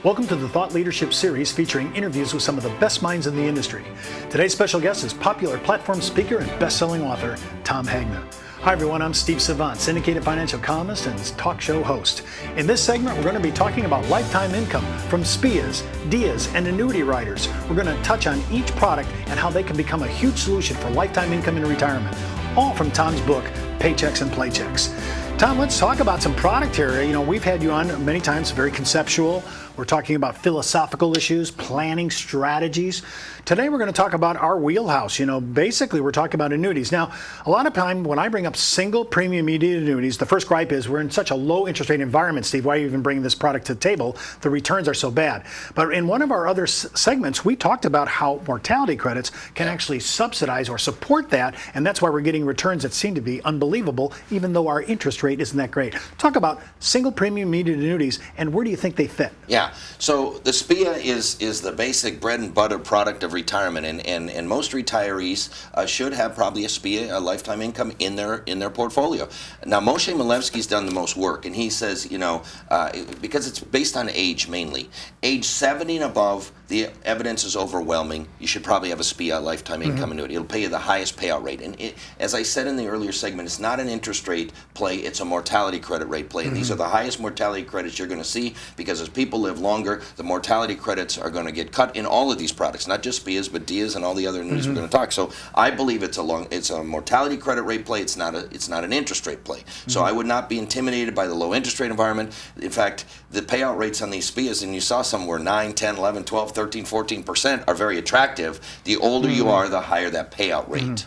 Welcome to the Thought Leadership Series featuring interviews with some of the best minds in the industry. Today's special guest is popular platform speaker and best-selling author, Tom Hagner. Hi everyone, I'm Steve Savant, syndicated financial columnist and talk show host. In this segment, we're going to be talking about lifetime income from SPIAs, DIAs, and annuity writers. We're going to touch on each product and how they can become a huge solution for lifetime income in retirement. All from Tom's book, Paychecks and Playchecks. Tom, let's talk about some product here. You know, we've had you on many times, very conceptual. We're talking about philosophical issues, planning strategies. Today we're going to talk about our wheelhouse. You know, basically we're talking about annuities. Now, a lot of time when I bring up single premium immediate annuities, the first gripe is we're in such a low interest rate environment, Steve. Why are you even bringing this product to the table? The returns are so bad. But in one of our other segments, we talked about how mortality credits can actually subsidize or support that, and that's why we're getting returns that seem to be unbelievable, even though our interest rate isn't that great. Talk about single premium immediate annuities, and where do you think they fit? Yeah, so the SPIA is the basic bread and butter product of retirement, and most retirees should have probably a SPIA, a lifetime income, in their portfolio. Now, Moshe Milevsky's done the most work, and he says, you know, because it's based on age mainly. Age 70 and above, the evidence is overwhelming. You should probably have a SPIA, lifetime income annuity. It'll pay you the highest payout rate. And as I said in the earlier segment, it's not an interest rate play, it's a mortality credit rate play. And these are the highest mortality credits you're going to see, because as people live longer, the mortality credits are going to get cut in all of these products, not just SPIAs, but DIAs and all the other annuities we're going to talk. So I believe it's a mortality credit rate play. It's not an interest rate play. So I would not be intimidated by the low interest rate environment. In fact, the payout rates on these SPIAs, and you saw some were 9, 10, 11, 12, 13, 14%, are very attractive. The older you are, the higher that payout rate.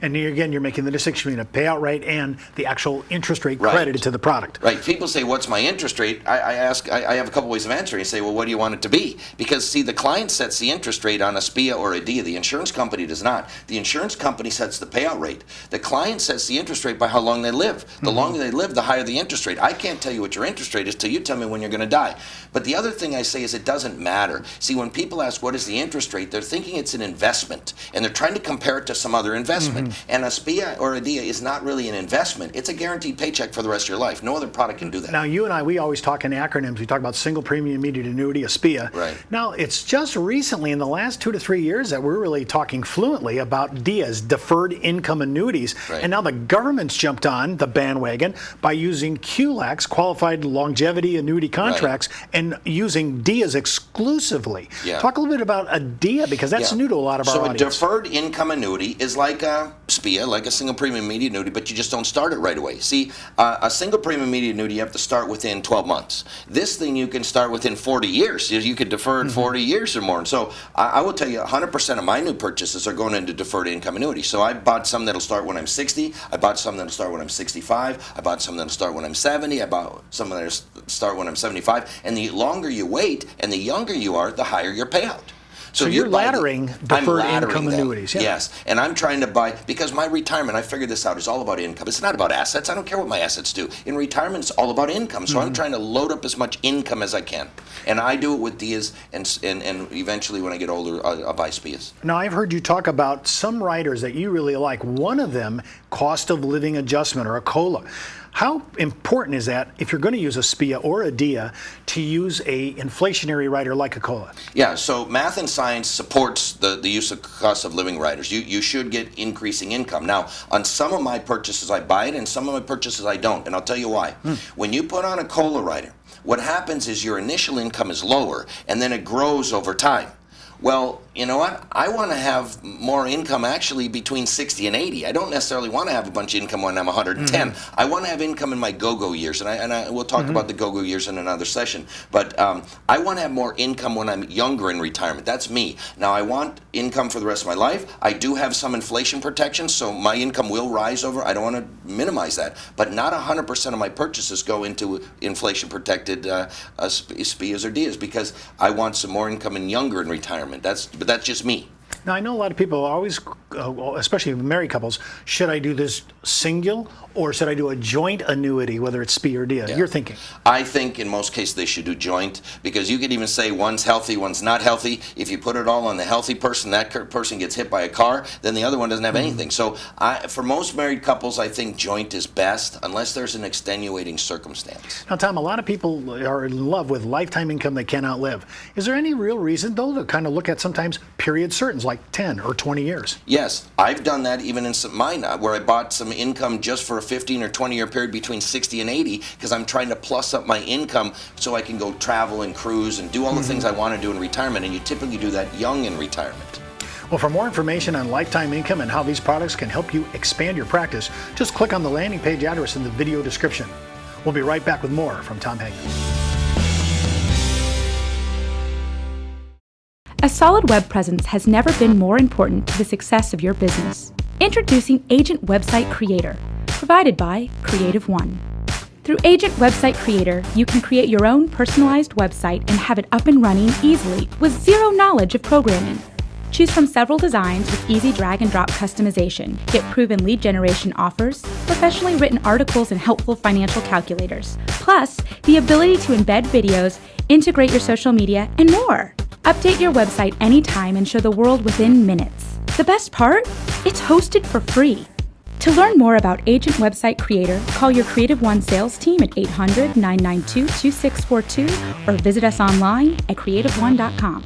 And again, you're making the distinction between a payout rate and the actual interest rate credited to the product. Right. People say, what's my interest rate? I have a couple ways of answering. I say, well, what do you want it to be? Because, see, the client sets the interest rate on a SPIA or a DIA. The insurance company does not. The insurance company sets the payout rate. The client sets the interest rate by how long they live. The longer they live, the higher the interest rate. I can't tell you what your interest rate is till you tell me when you're going to die. But the other thing I say is it doesn't matter. See, when people ask what is the interest rate, they're thinking it's an investment, and they're trying to compare it to some other investment. And a SPIA or a DIA is not really an investment. It's a guaranteed paycheck for the rest of your life. No other product can do that. Now, you and I, we always talk in acronyms. We talk about single premium immediate annuity, a SPIA. Right. Now, it's just recently in the last 2 to 3 years that we're really talking fluently about DIAs, deferred income annuities. Right. And now the government's jumped on the bandwagon by using QLACs, qualified longevity annuity contracts, and using DIAs exclusively. Yeah. Talk a little bit about a DIA, because that's new to a lot of our audience. So a deferred income annuity is like a SPIA, like a single premium immediate annuity, but you just don't start it right away. See, a single premium immediate annuity, you have to start within 12 months. This thing you can start within 40 years. You could defer it 40 years or more. And so I will tell you, 100% of my new purchases are going into deferred income annuity. So I bought some that'll start when I'm 60. I bought some that'll start when I'm 65. I bought some that'll start when I'm 70. I bought some that'll start when I'm 75. And the longer you wait and the younger you are, the higher your payout. So you're laddering deferred income annuities. Yeah. Yes, and I'm trying to buy, because my retirement, I figured this out, is all about income. It's not about assets. I don't care what my assets do. In retirement, it's all about income. So I'm trying to load up as much income as I can. And I do it with DIAs, and eventually when I get older, I'll buy SPIAs. Now, I've heard you talk about some writers that you really like. One of them, cost of living adjustment, or a COLA. How important is that, if you're going to use a SPIA or a DIA, to use a inflationary rider like a COLA? Yeah, so math and science supports the use of cost of living riders. You should get increasing income. Now, on some of my purchases I buy it, and some of my purchases I don't, and I'll tell you why. When you put on a COLA rider, what happens is your initial income is lower, and then it grows over time. Well, you know what? I want to have more income actually between 60 and 80. I don't necessarily want to have a bunch of income when I'm 110. I want to have income in my go-go years, and we'll talk about the go-go years in another session. But I want to have more income when I'm younger in retirement. That's me. Now, I want income for the rest of my life. I do have some inflation protection, so my income will rise over. I don't want to minimize that. But not 100% of my purchases go into inflation-protected SPIAs or DIAs, because I want some more income in younger in retirement. But that's just me. Now, I know a lot of people always, especially married couples, should I do this single or should I do a joint annuity, whether it's SPIA or DIA? Yeah. You're thinking. I think in most cases they should do joint, because you could even say one's healthy, one's not healthy. If you put it all on the healthy person, that person gets hit by a car, then the other one doesn't have anything. So for most married couples, I think joint is best unless there's an extenuating circumstance. Now, Tom, a lot of people are in love with lifetime income they can't outlive. Is there any real reason, though, to kind of look at sometimes period certains like 10 or 20 years? Yes, I've done that even in mine, where I bought some income just for a 15 or 20-year period between 60 and 80, because I'm trying to plus up my income so I can go travel and cruise and do all the things I want to do in retirement, and you typically do that young in retirement. Well, for more information on lifetime income and how these products can help you expand your practice, just click on the landing page address in the video description. We'll be right back with more from Tom Hagman. A solid web presence has never been more important to the success of your business. Introducing Agent Website Creator, provided by CreativeOne. Through Agent Website Creator, you can create your own personalized website and have it up and running easily with zero knowledge of programming. Choose from several designs with easy drag and drop customization. Get proven lead generation offers, professionally written articles, and helpful financial calculators. Plus, the ability to embed videos, integrate your social media, and more. Update your website anytime and show the world within minutes. The best part? It's hosted for free. To learn more about Agent Website Creator, call your CreativeOne sales team at 800-992-2642 or visit us online at creativeone.com.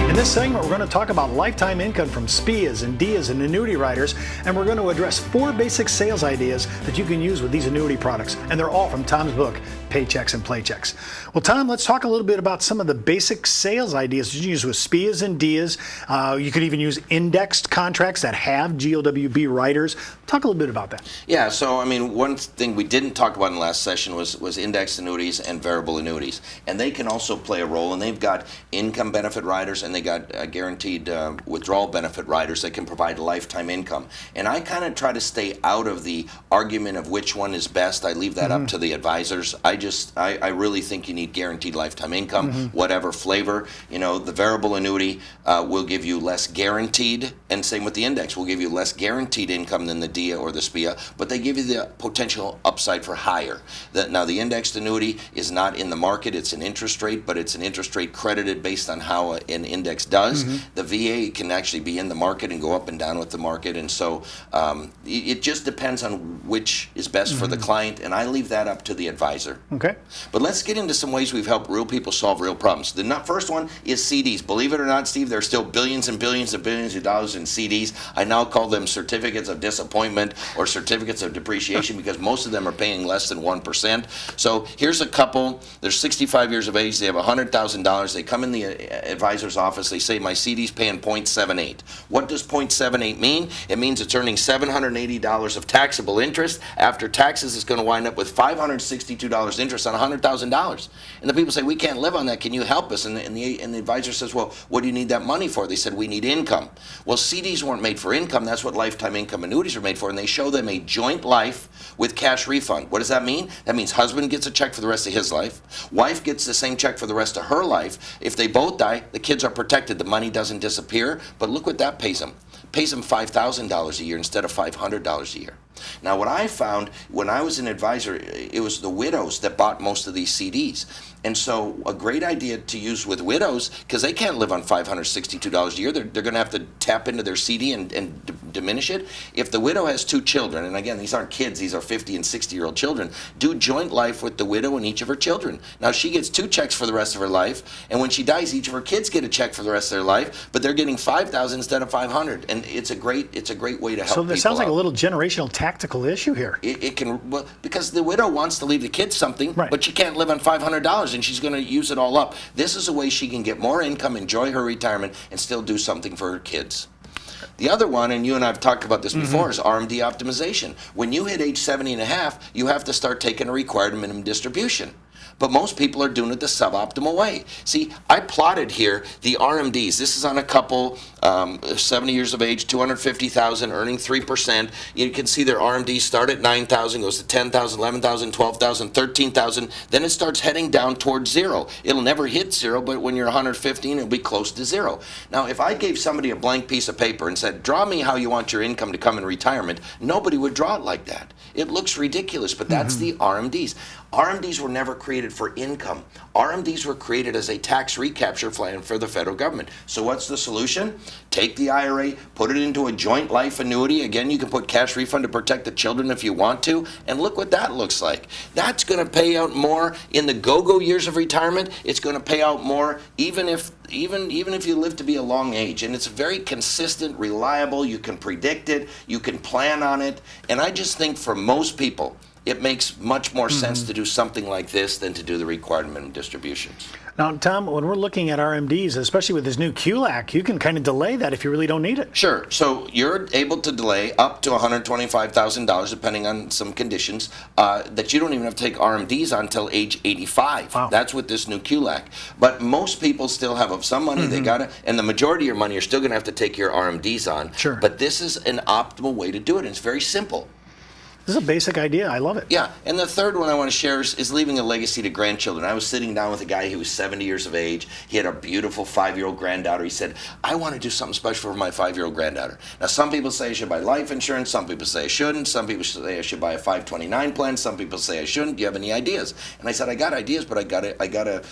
In this segment, we're going to talk about lifetime income from SPIAs and DIAs and annuity riders, and we're going to address 4 basic sales ideas that you can use with these annuity products, and they're all from Tom's book, Paychecks and Playchecks. Well, Tom, let's talk a little bit about some of the basic sales ideas you can use with SPIAs and DIAs. You could even use indexed contracts that have GOWB riders. Talk a little bit about that. Yeah, so I mean, one thing we didn't talk about in the last session was indexed annuities and variable annuities, and they can also play a role, and they've got income benefit riders and they got guaranteed withdrawal benefit riders that can provide lifetime income. And I kind of try to stay out of the argument of which one is best. I leave that up to the advisors. I really think you need guaranteed lifetime income, whatever flavor. You know, the variable annuity will give you less guaranteed, and same with the index, will give you less guaranteed income than the DIA or the SPIA, but they give you the potential upside for higher. Now, the indexed annuity is not in the market. It's an interest rate, but it's an interest rate credited based on how an index does. The VA can actually be in the market and go up and down with the market, and so it just depends on which is best for the client, and I leave that up to the advisor. Okay. But let's get into some ways we've helped real people solve real problems. The first one is CDs. Believe it or not, Steve, there's still billions and billions and billions of dollars in CDs. I now call them certificates of disappointment or certificates of depreciation because most of them are paying less than 1%. So here's a couple. They're 65 years of age. They have $100,000. They come in the advisor's office. They say, my CD's paying 0.78. What does 0.78 mean? It means it's earning $780 of taxable interest. After taxes, it's going to wind up with $562 interest on $100,000. And the people say, we can't live on that. Can you help us? And the advisor says, well, what do you need that money for? They said, we need income. Well, CDs weren't made for income. That's what lifetime income annuities are made for. And they show them a joint life with cash refund. What does that mean? That means husband gets a check for the rest of his life. Wife gets the same check for the rest of her life. If they both die, the kids are protected. The money doesn't disappear. But look what that pays them. It pays them $5,000 a year instead of $500 a year. Now, what I found when I was an advisor, it was the widows that bought most of these CDs. And so a great idea to use with widows, because they can't live on $562 a year. They're going to have to tap into their CD and diminish it. If the widow has 2 children, and again, these aren't kids, these are 50 and 60-year-old children, do joint life with the widow and each of her children. Now, she gets 2 checks for the rest of her life, and when she dies, each of her kids get a check for the rest of their life, but they're getting $5,000 instead of $500, and it's a great way to help people. So this sounds like a little generational tactical issue here. It can, well, because the widow wants to leave the kids something, but she can't live on $500, and she's going to use it all up. This is a way she can get more income, enjoy her retirement, and still do something for her kids. The other one, and you and I have talked about this before, is RMD optimization. When you hit age 70 and a half, you have to start taking a required minimum distribution. but most people are doing it the suboptimal way. See, I plotted here the RMDs. This is on a couple, 70 years of age, 250,000, earning 3%. You can see their RMDs start at 9,000, goes to 10,000, 11,000, 12,000, 13,000. Then it starts heading down towards zero. It'll never hit zero, but when you're 115, it'll be close to zero. Now, if I gave somebody a blank piece of paper and said, draw me how you want your income to come in retirement, nobody would draw it like that. It looks ridiculous, but that's the RMDs. RMDs were never created for income. RMDs were created as a tax recapture plan for the federal government. So what's the solution? Take the IRA, put it into a joint life annuity. Again, you can put cash refund to protect the children if you want to, and look what that looks like. That's going to pay out more in the go-go years of retirement. It's going to pay out more even if you live to be a long age. And it's very consistent, reliable. You can predict it. You can plan on it. And I just think for most people, it makes much more sense to do something like this than to do the required minimum distributions. Now, Tom, when we're looking at RMDs, especially with this new QLAC, you can kind of delay that if you really don't need it. Sure. So you're able to delay up to $125,000, depending on some conditions, that you don't even have to take RMDs on until age 85. Wow. That's with this new QLAC. But most people still have some money. They got to, and the majority of your money, you're still going to have to take your RMDs on. Sure. But this is an optimal way to do it, and it's very simple. This is a basic idea. I love it. Yeah, and the third one I want to share is leaving a legacy to grandchildren. I was sitting down with a guy who was 70 years of age. He had a beautiful 5-year-old granddaughter. He said, I want to do something special for my 5-year-old granddaughter. Now, some people say I should buy life insurance. Some people say I shouldn't. Some people say I should buy a 529 plan. Some people say I shouldn't. Do you have any ideas? And I said, I got ideas, but I got to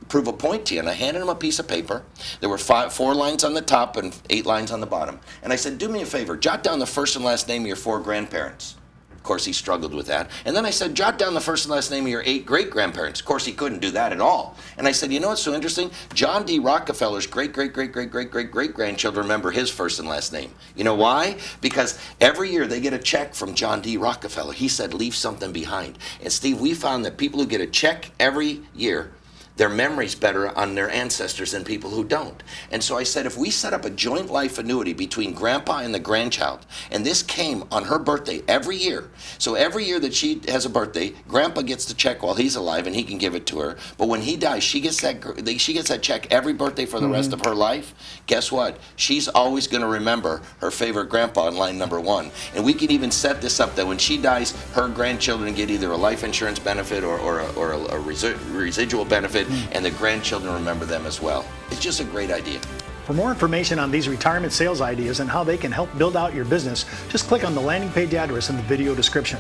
prove a point to you. And I handed him a piece of paper. There were 4 lines on the top and 8 lines on the bottom. And I said, do me a favor. Jot down the first and last name of your 4 grandparents. Of course, he struggled with that. And then I said, jot down the first and last name of your 8 great-grandparents. Of course, he couldn't do that at all. And I said, you know what's so interesting? John D. Rockefeller's great-great-great-great-great-great-great-grandchildren remember his first and last name. You know why? Because every year they get a check from John D. Rockefeller. He said, leave something behind. And Steve, we found that people who get a check every year, their memory's better on their ancestors than people who don't. And so I said, if we set up a joint life annuity between grandpa and the grandchild, and this came on her birthday every year, so every year that she has a birthday, grandpa gets the check while he's alive and he can give it to her. But when he dies, she gets that check every birthday for the rest of her life. Guess what? She's always going to remember her favorite grandpa in line number 1. And we can even set this up that when she dies, her grandchildren get either a life insurance benefit or a residual benefit, and the grandchildren remember them as well. It's just a great idea. For more information on these retirement sales ideas and how they can help build out your business, just click on the landing page address in the video description.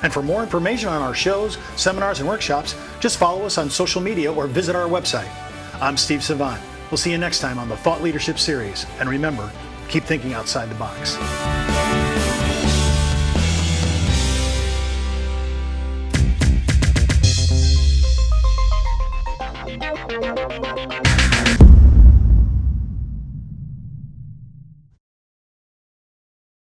And for more information on our shows, seminars, and workshops, just follow us on social media or visit our website. I'm Steve Savant. We'll see you next time on the Thought Leadership Series. And remember, keep thinking outside the box. Thank you.